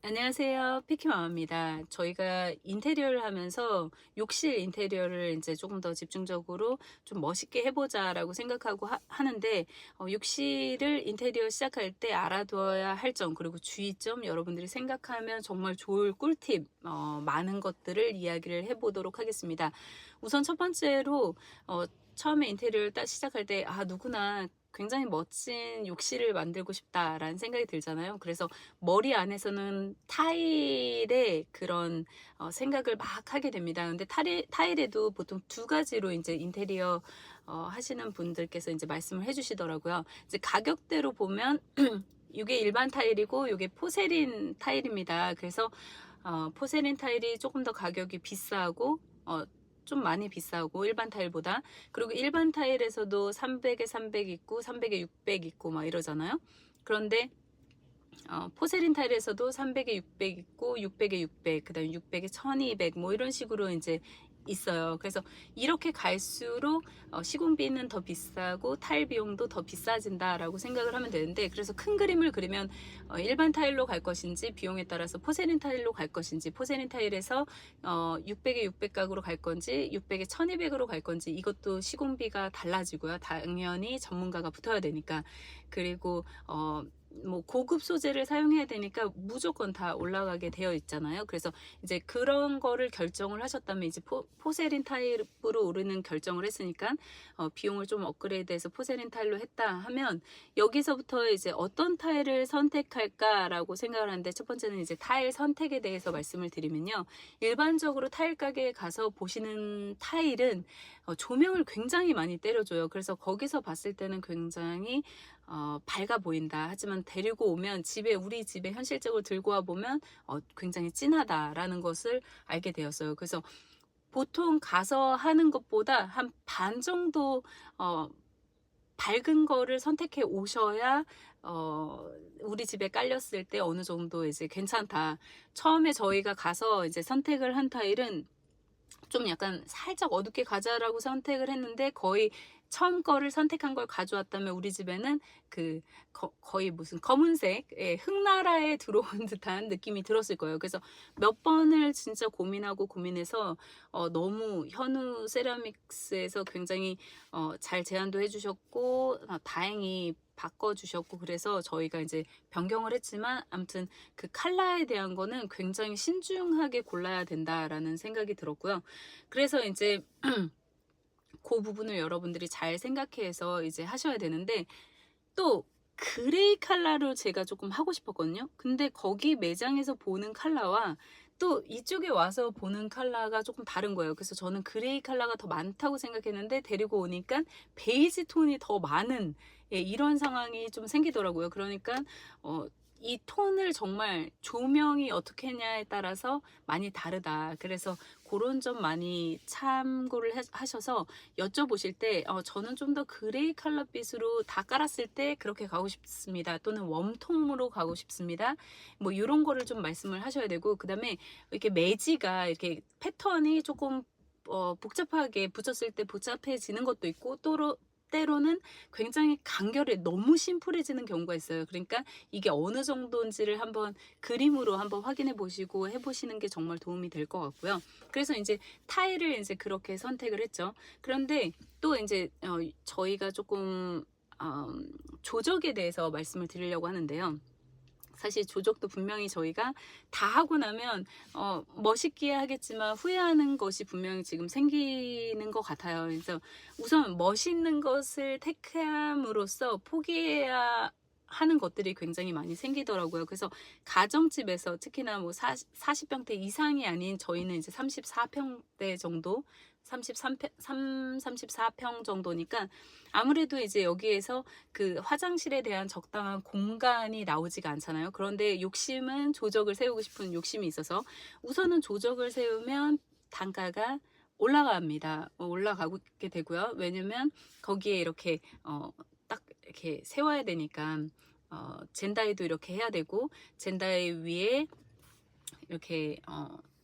안녕하세요. 피키맘입니다. 저희가 인테리어를 하면서 욕실 인테리어를 이제 조금 더 집중적으로 좀 멋있게 해보자라고 생각하고 하는데, 욕실을 인테리어 시작할 때 알아두어야 할 점, 그리고 주의점, 여러분들이 생각하면 정말 좋을 꿀팁, 많은 것들을 이야기를 해보도록 하겠습니다. 우선 첫 번째로, 처음에 인테리어를 딱 시작할 때, 누구나 굉장히 멋진 욕실을 만들고 싶다라는 생각이 들잖아요. 그래서 머리 안에서는 타일의 그런 생각을 막 하게 됩니다. 근데 타일에도 보통 두 가지로 이제 인테리어 하시는 분들께서 이제 말씀을 해주시더라고요. 이제 가격대로 보면 이게 일반 타일이고 이게 포세린 타일입니다. 그래서 포세린 타일이 조금 더 가격이 비싸고 좀 많이 비싸고 일반 타일보다. 그리고 일반 타일에서도 300에 300 있고 300에 600 있고 막 이러잖아요. 그런데 포세린 타일에서도 300에 600 있고 600에 600, 그 다음에 600에 1200 뭐 이런 식으로 이제 있어요. 그래서 이렇게 갈수록 시공비는 더 비싸고 타일 비용도 더 비싸진다라고 생각을 하면 되는데, 그래서 큰 그림을 그리면 일반 타일로 갈 것인지 비용에 따라서 포세린 타일로 갈 것인지, 포세린 타일에서 600에 600 각으로 갈 건지 600에 1200으로 갈 건지, 이것도 시공비가 달라지고요. 당연히 전문가가 붙어야 되니까. 그리고 뭐 고급 소재를 사용해야 되니까 무조건 다 올라가게 되어 있잖아요. 그래서 이제 그런 거를 결정을 하셨다면, 이제 포세린 타입으로 오르는 결정을 했으니까 비용을 좀 업그레이드해서 포세린 타일로 했다 하면, 여기서부터 이제 어떤 타일을 선택할까라고 생각을 하는데, 첫 번째는 이제 타일 선택에 대해서 말씀을 드리면요. 일반적으로 타일 가게에 가서 보시는 타일은 조명을 굉장히 많이 때려줘요. 그래서 거기서 봤을 때는 굉장히 밝아 보인다. 하지만 데리고 오면 우리 집에 현실적으로 들고 와 보면 굉장히 진하다라는 것을 알게 되었어요. 그래서 보통 가서 하는 것보다 한 반 정도 밝은 거를 선택해 오셔야 우리 집에 깔렸을 때 어느 정도 이제 괜찮다. 처음에 저희가 가서 이제 선택을 한 타일은 좀 약간 살짝 어둡게 가자라고 선택을 했는데, 거의 처음 거를 선택한 걸 가져왔다면 우리 집에는 거의 무슨 검은색, 흑나라에 들어온 듯한 느낌이 들었을 거예요. 그래서 몇 번을 진짜 고민해서 너무 현우 세라믹스에서 굉장히 잘 제안도 해주셨고, 다행히 바꿔주셨고, 그래서 저희가 이제 변경을 했지만, 아무튼 그 컬러에 대한 거는 굉장히 신중하게 골라야 된다라는 생각이 들었고요. 그래서 이제 그 부분을 여러분들이 잘 생각해서 이제 하셔야 되는데, 또 그레이 컬러로 제가 조금 하고 싶었거든요. 근데 거기 매장에서 보는 컬러와 또 이쪽에 와서 보는 컬러가 조금 다른 거예요. 그래서 저는 그레이 컬러가 더 많다고 생각했는데, 데리고 오니까 베이지 톤이 더 많은, 이런 상황이 좀 생기더라고요. 그러니까 이 톤을 정말 조명이 어떻게 했냐에 따라서 많이 다르다. 그래서 그런 점 많이 참고를 하셔서 여쭤보실 때, 저는 좀 더 그레이 컬러빛으로 다 깔았을 때 그렇게 가고 싶습니다. 또는 웜톤으로 가고 싶습니다. 뭐 이런 거를 좀 말씀을 하셔야 되고, 그 다음에 이렇게 매지가 이렇게 패턴이 조금 복잡하게 붙였을 때 복잡해지는 것도 있고, 또 때로는 굉장히 간결해 너무 심플해지는 경우가 있어요. 그러니까 이게 어느 정도인지를 한번 그림으로 한번 확인해 보시고 해보시는 게 정말 도움이 될 것 같고요. 그래서 이제 타일을 이제 그렇게 선택을 했죠. 그런데 또 이제 저희가 조금 조적에 대해서 말씀을 드리려고 하는데요. 사실 조적도 분명히 저희가 다 하고 나면 멋있게 하겠지만 후회하는 것이 분명히 지금 생기는 것 같아요. 그래서 우선 멋있는 것을 택함으로써 포기해야 하는 것들이 굉장히 많이 생기더라고요. 그래서 가정집에서 특히나 뭐 40평대 이상이 아닌, 저희는 이제 34평대 정도, 34평 정도니까 아무래도 이제 여기에서 그 화장실에 대한 적당한 공간이 나오지가 않잖아요. 그런데 욕심은, 조적을 세우고 싶은 욕심이 있어서 우선은 조적을 세우면 단가가 올라갑니다. 올라가게 되고요. 왜냐면 거기에 이렇게 딱 이렇게 세워야 되니까 젠다이도 이렇게 해야 되고, 젠다이 위에 이렇게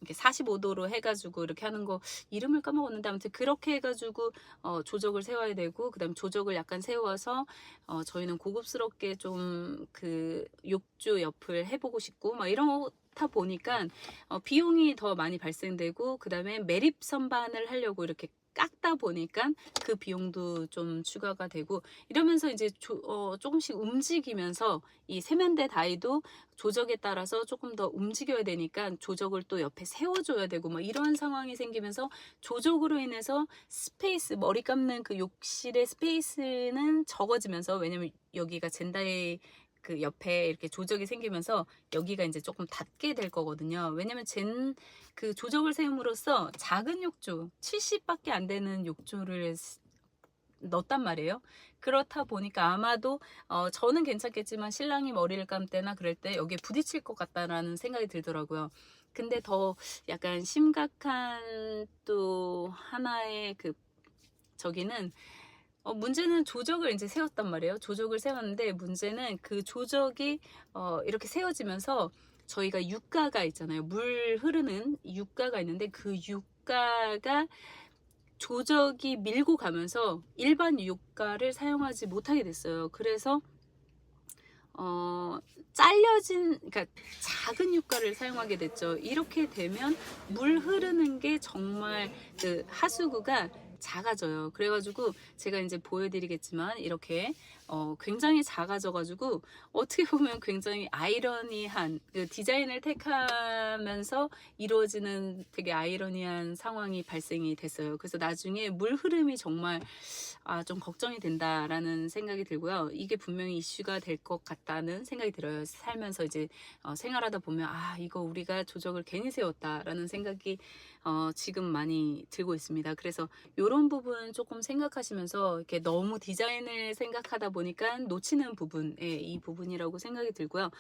이렇게 45도로 해가지고 이렇게 하는 거 이름을 까먹었는데, 아무튼 그렇게 해가지고 조적을 세워야 되고, 그다음 조적을 약간 세워서 저희는 고급스럽게 좀 그 욕조 옆을 해보고 싶고 막 이렇다 보니까 비용이 더 많이 발생되고, 그다음에 매립 선반을 하려고 이렇게 깎다 보니까 그 비용도 좀 추가가 되고, 이러면서 이제 조금씩 움직이면서 이 세면대 다이도 조적에 따라서 조금 더 움직여야 되니까 조적을 또 옆에 세워줘야 되고 막 이런 상황이 생기면서, 조적으로 인해서 스페이스, 머리 감는 그 욕실의 스페이스는 적어지면서, 왜냐면 여기가 젠다의 그 옆에 이렇게 조적이 생기면서 여기가 이제 조금 닫게 될 거거든요. 왜냐면 그 조적을 세움으로써 작은 욕조 70밖에 안 되는 욕조를 넣었단 말이에요. 그렇다 보니까 아마도 저는 괜찮겠지만 신랑이 머리를 감을 때나 그럴 때 여기에 부딪힐 것 같다라는 생각이 들더라고요. 근데 더 약간 심각한 또 하나의 그 저기는, 문제는 조적을 이제 세웠단 말이에요. 조적을 세웠는데 문제는 그 조적이 이렇게 세워지면서 저희가 육가가 있잖아요. 물 흐르는 육가가 있는데 그 육가가 조적이 밀고 가면서 일반 육가를 사용하지 못하게 됐어요. 그래서 잘려진, 그러니까 작은 육가를 사용하게 됐죠. 이렇게 되면 물 흐르는 게 정말 그 하수구가 작아져요. 그래가지고 제가 이제 보여드리겠지만 이렇게 굉장히 작아져가지고 어떻게 보면 굉장히 아이러니한 그 디자인을 택하면서 이루어지는 되게 아이러니한 상황이 발생이 됐어요. 그래서 나중에 물 흐름이 정말 좀 걱정이 된다라는 생각이 들고요. 이게 분명히 이슈가 될 것 같다는 생각이 들어요. 살면서 이제 생활하다 보면 이거 우리가 조적을 괜히 세웠다라는 생각이 지금 많이 들고 있습니다. 그래서 이런 부분 조금 생각하시면서, 이렇게 너무 디자인을 생각하다 보니까 놓치는 부분, 이 부분이라고 생각이 들고요.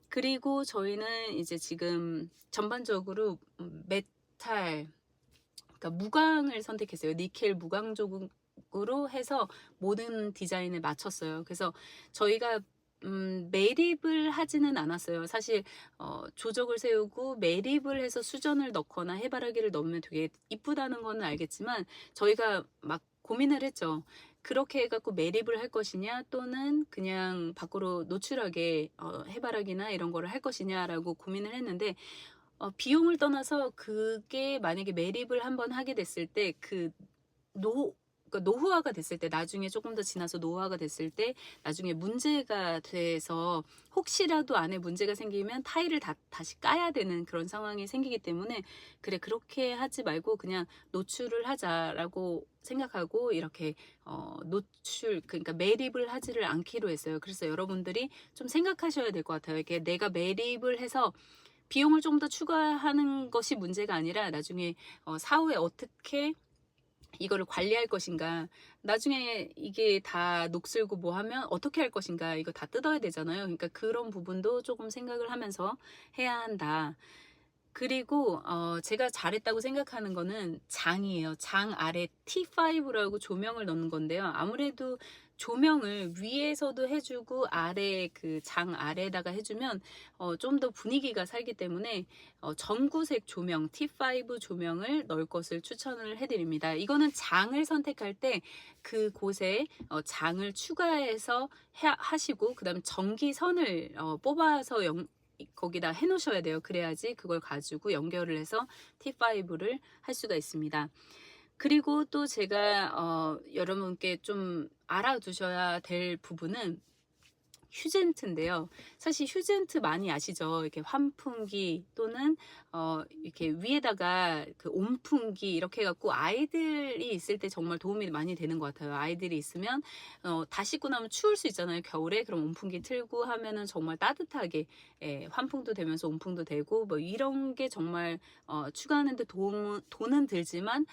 그리고 저희는 이제 지금 전반적으로 메탈, 그러니까 무광을 선택했어요. 니켈 무광 쪽으로 해서 모든 디자인을 맞췄어요. 그래서 저희가 매립을 하지는 않았어요. 사실 조적을 세우고 매립을 해서 수전을 넣거나 해바라기를 넣으면 되게 이쁘다는 거는 알겠지만, 저희가 막 고민을 했죠. 그렇게 해갖고 매립을 할 것이냐, 또는 그냥 밖으로 노출하게 해바라기나 이런 거를 할 것이냐라고 고민을 했는데, 비용을 떠나서 그게 만약에 매립을 한번 하게 됐을 때 그러니까 노후화가 됐을 때, 나중에 조금 더 지나서 노후화가 됐을 때 나중에 문제가 돼서 혹시라도 안에 문제가 생기면 타일을 다시 까야 되는 그런 상황이 생기기 때문에, 그래 그렇게 하지 말고 그냥 노출을 하자라고 생각하고 이렇게 그러니까 매립을 하지를 않기로 했어요. 그래서 여러분들이 좀 생각하셔야 될 것 같아요. 이게 내가 매립을 해서 비용을 좀 더 추가하는 것이 문제가 아니라, 나중에 사후에 어떻게 이거를 관리할 것인가, 나중에 이게 다 녹슬고 뭐 하면 어떻게 할 것인가, 이거 다 뜯어야 되잖아요. 그러니까 그런 부분도 조금 생각을 하면서 해야 한다. 그리고 제가 잘했다고 생각하는 거는 장이에요. 장 아래 T5라고 조명을 넣는 건데요. 아무래도 조명을 위에서도 해주고 아래 그 장 아래에다가 해주면 좀 더 분위기가 살기 때문에 전구색 조명 T5 조명을 넣을 것을 추천을 해드립니다. 이거는 장을 선택할 때 그곳에 장을 추가해서 하시고, 그 다음 전기선을 뽑아서 거기다 해 놓으셔야 돼요. 그래야지 그걸 가지고 연결을 해서 T5를 할 수가 있습니다. 그리고 또 제가 여러분께 좀 알아두셔야 될 부분은 휴젠트인데요. 사실 휴젠트 많이 아시죠? 이렇게 환풍기 또는 이렇게 위에다가 그 온풍기 이렇게 해갖고 아이들이 있을 때 정말 도움이 많이 되는 것 같아요. 아이들이 있으면 다 씻고 나면 추울 수 있잖아요, 겨울에. 그럼 온풍기 틀고 하면은 정말 따뜻하게 환풍도 되면서 온풍도 되고 뭐 이런 게 정말 추가하는데 돈은 들지만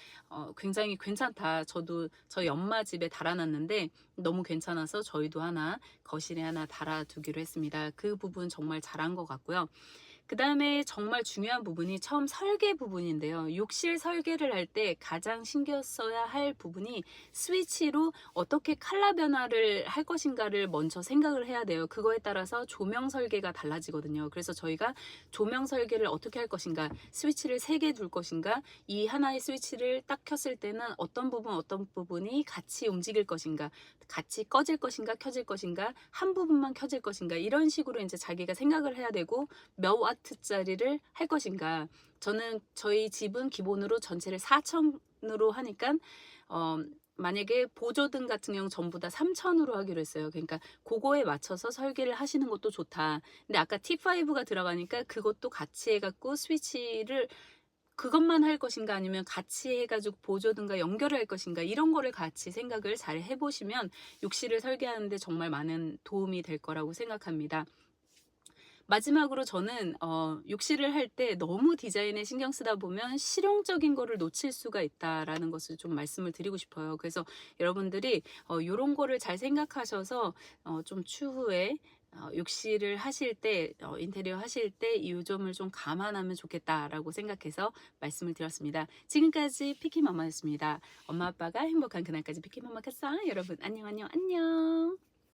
굉장히 괜찮다. 저도 저희 엄마 집에 달아놨는데 너무 괜찮아서 저희도 하나 거실에 하나 달아두기로 했습니다. 그 부분 정말 잘한 것 같고요. 그 다음에 정말 중요한 부분이 처음 설계 부분인데요. 욕실 설계를 할 때 가장 신경 써야 할 부분이 스위치로 어떻게 컬러 변화를 할 것인가를 먼저 생각을 해야 돼요. 그거에 따라서 조명 설계가 달라지거든요. 그래서 저희가 조명 설계를 어떻게 할 것인가, 스위치를 3개 둘 것인가, 이 하나의 스위치를 딱 켰을 때는 어떤 부분이 같이 움직일 것인가, 같이 꺼질 것인가, 켜질 것인가, 한 부분만 켜질 것인가, 이런 식으로 이제 자기가 생각을 해야 되고, 몇 와트짜리를 할 것인가. 저희 집은 기본으로 전체를 4천으로 하니까 만약에 보조등 같은 경우 전부 다 3천으로 하기로 했어요. 그러니까 그거에 맞춰서 설계를 하시는 것도 좋다. 근데 아까 T5가 들어가니까 그것도 같이 해갖고 스위치를 그것만 할 것인가 아니면 같이 해가지고 보조등과 연결을 할 것인가, 이런 거를 같이 생각을 잘 해보시면 욕실을 설계하는데 정말 많은 도움이 될 거라고 생각합니다. 마지막으로 저는 욕실을 할 때 너무 디자인에 신경 쓰다 보면 실용적인 거를 놓칠 수가 있다라는 것을 좀 말씀을 드리고 싶어요. 그래서 여러분들이 이런 거를 잘 생각하셔서 좀 추후에 욕실을 하실 때, 인테리어 하실 때 이 점을 좀 감안하면 좋겠다라고 생각해서 말씀을 드렸습니다. 지금까지 피키마마였습니다. 엄마 아빠가 행복한 그날까지 피키마마 갔어. 여러분 안녕 안녕 안녕.